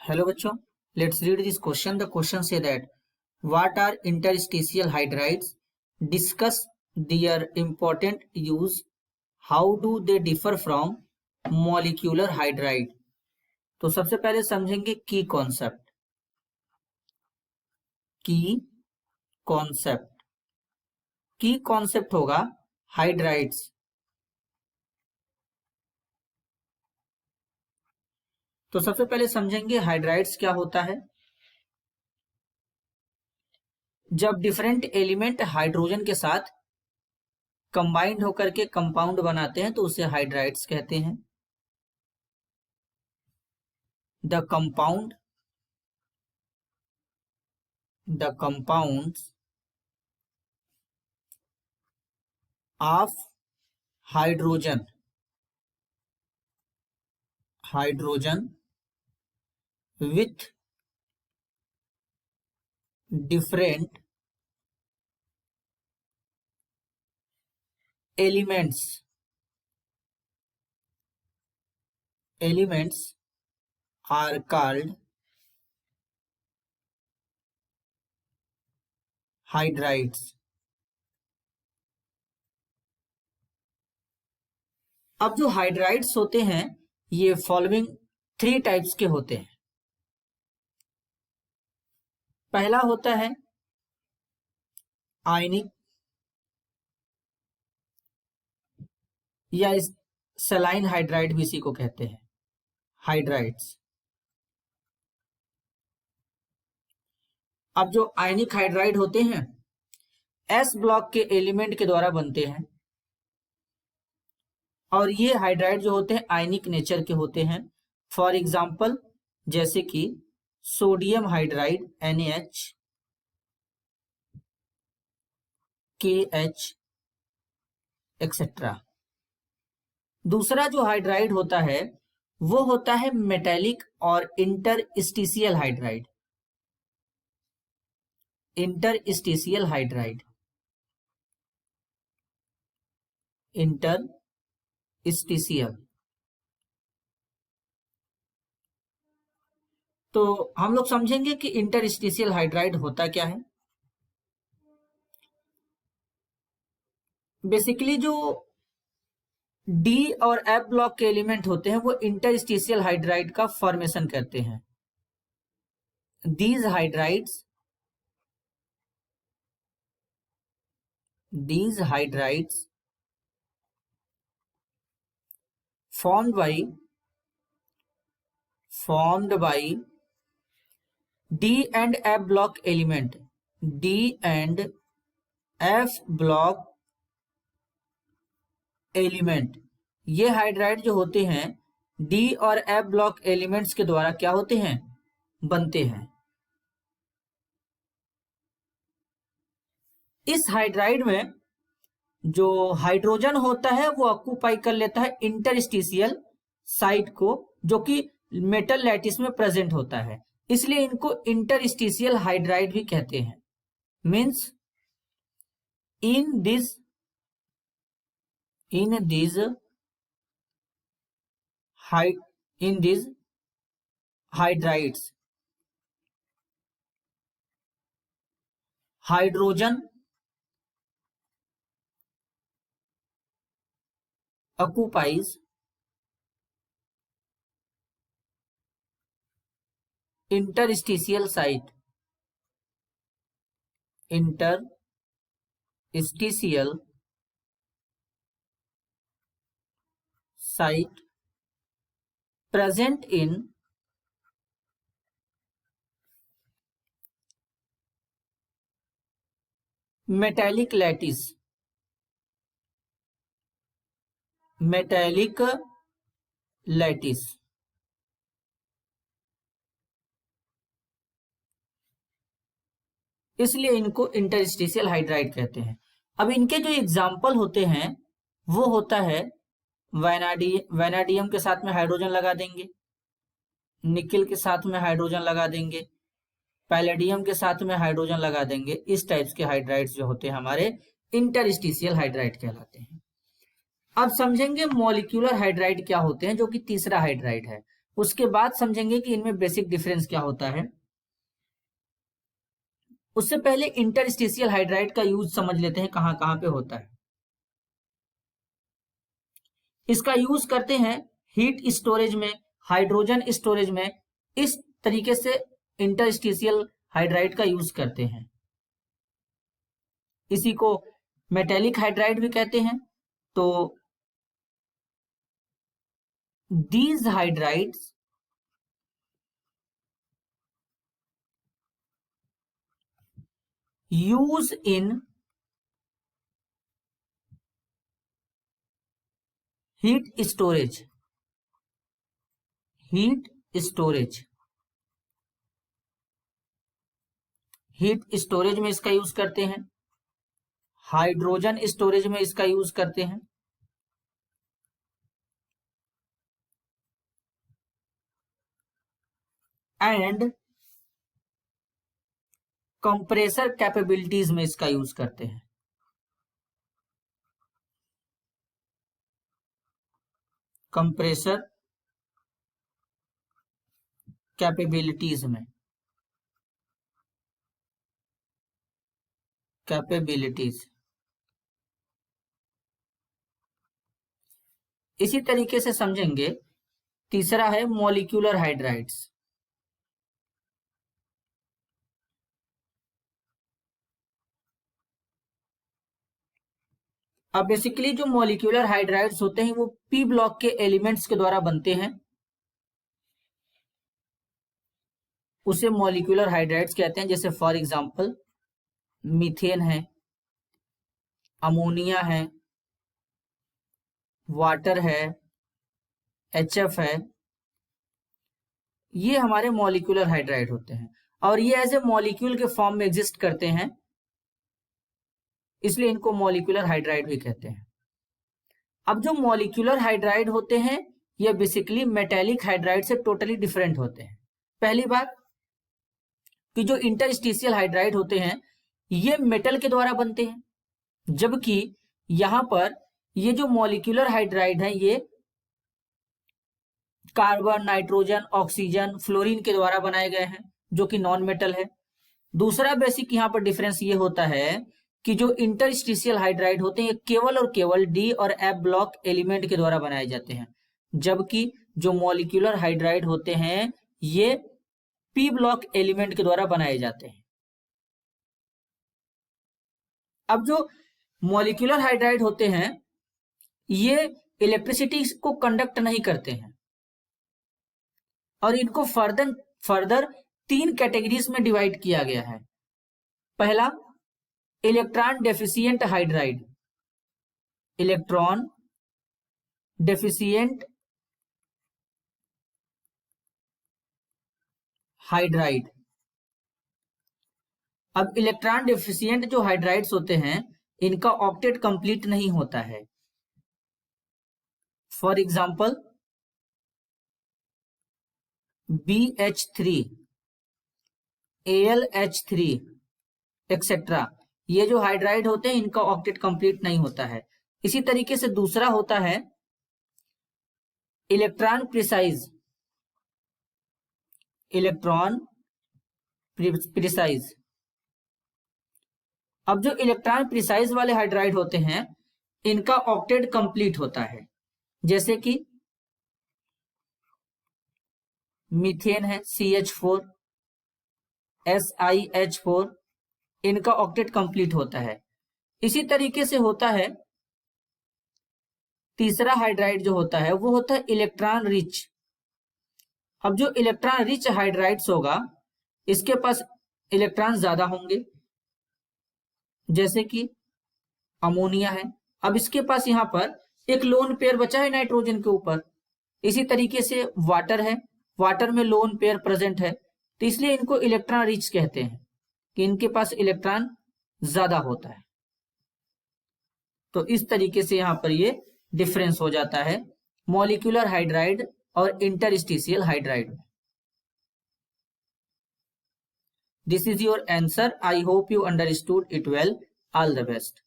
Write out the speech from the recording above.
Hello bachcho, let's read this question. The question say that what are interstitial hydrides? Discuss their important use. How do they differ from molecular hydride? तो सबसे पहले समझेंगे की concept. की concept होगा hydrides. तो सबसे पहले समझेंगे हाइड्राइड्स क्या होता है। जब डिफरेंट एलिमेंट हाइड्रोजन के साथ कंबाइंड होकर के कंपाउंड बनाते हैं तो उसे हाइड्राइड्स कहते हैं। The compounds of hydrogen with different elements are called hydrides। अब जो हाइड्राइड्स होते हैं ये फॉलोइंग 3 टाइप्स के होते हैं। पहला होता है आयनिक या सलाइन हाइड्राइड भी इसी को कहते हैं हाइड्राइड्स। अब जो आयनिक हाइड्राइड होते हैं एस ब्लॉक के एलिमेंट के द्वारा बनते हैं और ये हाइड्राइड जो होते हैं आयनिक नेचर के होते हैं। फॉर एग्जांपल जैसे कि sodium hydride NaH, KH etcetera. दूसरा जो हाइड्राइड होता है वो होता है मेटेलिक और इंटरस्टिशियल हाइड्राइड। इंटरस्टिशियल तो हम लोग समझेंगे कि इंटरस्टिशियल हाइड्राइड होता क्या है। बेसिकली जो डी और एफ ब्लॉक के एलिमेंट होते हैं वो इंटरस्टिशियल हाइड्राइड का फॉर्मेशन करते हैं। These hydrides formed by D and F block element, D and F block element. ये हाइड्राइड जो होते हैं डी और एफ ब्लॉक एलिमेंट्स के द्वारा क्या होते हैं, बनते हैं। इस हाइड्राइड में जो हाइड्रोजन होता है वो ऑक्यूपाई कर लेता है इंटरस्टिशियल साइट को, जो कि मेटल लैटिस में प्रेजेंट होता है, इसलिए इनको इंटरस्टिशियल हाइड्राइड भी कहते हैं। Means in this hydrides hydrogen occupies interstitial site present in metallic lattice इसलिए इनको इंटरस्टिशियल हाइड्राइड कहते हैं। अब इनके जो एग्जाम्पल होते हैं वो होता है वैनाडियम के साथ में हाइड्रोजन लगा देंगे, निकिल के साथ में हाइड्रोजन लगा देंगे, पैलेडियम के साथ में हाइड्रोजन लगा देंगे। इस टाइप्स के हाइड्राइड्स जो होते हैं हमारे इंटरस्टिशियल हाइड्राइड कहलाते हैं। अब समझेंगे मॉलिक्यूलर हाइड्राइड क्या होते हैं, जो कि तीसरा हाइड्राइड है। उसके बाद समझेंगे कि इनमें बेसिक डिफरेंस क्या होता है। उससे पहले इंटरस्टिशियल हाइड्राइड का यूज समझ लेते हैं कहां कहां पे होता है। इसका यूज करते हैं हीट स्टोरेज में, हाइड्रोजन स्टोरेज में। इस तरीके से इंटरस्टिशियल हाइड्राइड का यूज करते हैं। इसी को मेटेलिक हाइड्राइड भी कहते हैं। तो these hydrides use in heat storage heat storage में इसका यूज करते हैं, हाइड्रोजन स्टोरेज में इसका यूज करते हैं, एंड कंप्रेसर कैपेबिलिटीज में इसका यूज करते हैं। कंप्रेसर कैपेबिलिटीज में, इसी तरीके से समझेंगे। तीसरा है मॉलिक्यूलर हाइड्राइड्स। अब बेसिकली जो मॉलिक्यूलर हाइड्राइड्स होते हैं वो पी ब्लॉक के एलिमेंट्स के द्वारा बनते हैं, उसे मॉलिक्यूलर हाइड्राइड्स कहते हैं। जैसे फॉर एग्जांपल मीथेन है, अमोनिया है, वाटर है, HF है, ये हमारे मॉलिक्यूलर हाइड्राइड होते हैं और ये एज ए मॉलिक्यूल के फॉर्म में एग्जिस्ट करते हैं, इसलिए इनको मॉलिक्यूलर हाइड्राइड भी कहते हैं। अब जो मॉलिक्यूलर हाइड्राइड होते हैं ये बेसिकली मेटेलिक हाइड्राइड से टोटली डिफरेंट होते हैं। पहली बात कि जो इंटरस्टिशियल हाइड्राइड होते हैं ये मेटल के द्वारा बनते हैं, जबकि यहां पर ये जो मॉलिक्यूलर हाइड्राइड है ये कार्बन, नाइट्रोजन, ऑक्सीजन, फ्लोरीन के द्वारा बनाए गए हैं, जो कि नॉन मेटल है। दूसरा बेसिक यहां पर डिफरेंस ये होता है कि जो इंटरस्टिशियल हाइड्राइड होते हैं केवल और केवल डी और एफ ब्लॉक एलिमेंट के द्वारा बनाए जाते हैं, जबकि जो मॉलिक्यूलर हाइड्राइड होते हैं ये पी ब्लॉक एलिमेंट के द्वारा बनाए जाते हैं। अब जो मॉलिक्यूलर हाइड्राइड होते हैं ये इलेक्ट्रिसिटी को कंडक्ट नहीं करते हैं और इनको फर्दर 3 कैटेगरीज में डिवाइड किया गया है। पहला electron deficient hydride, electron deficient hydride. अब इलेक्ट्रॉन डेफिशिएंट जो हाइड्राइड्स होते हैं इनका ऑक्टेट कंप्लीट नहीं होता है। For example BH3, AlH3 etcetera, ये जो हाइड्राइड होते हैं इनका ऑक्टेट कंप्लीट नहीं होता है। इसी तरीके से दूसरा होता है इलेक्ट्रॉन प्रिसाइज, अब जो इलेक्ट्रॉन प्रिसाइज वाले हाइड्राइड होते हैं इनका ऑक्टेट कंप्लीट होता है, जैसे कि मीथेन है CH4, SiH4, इनका ऑक्टेट कंप्लीट होता है। इसी तरीके से होता है तीसरा हाइड्राइड जो होता है वो होता है इलेक्ट्रॉन रिच। अब जो इलेक्ट्रॉन रिच हाइड्राइड्स होगा इसके पास इलेक्ट्रॉन ज्यादा होंगे, जैसे कि अमोनिया है। अब इसके पास यहां पर एक लोन पेयर बचा है नाइट्रोजन के ऊपर। इसी तरीके से वाटर है, वाटर में लोन पेयर प्रेजेंट है, तो इसलिए इनको इलेक्ट्रॉन रिच कहते हैं कि इनके पास इलेक्ट्रॉन ज्यादा होता है। तो इस तरीके से यहां पर ये डिफरेंस हो जाता है मॉलिक्यूलर हाइड्राइड और इंटरस्टिशियल हाइड्राइड में। This is your answer. I hope you understood it well. All the best.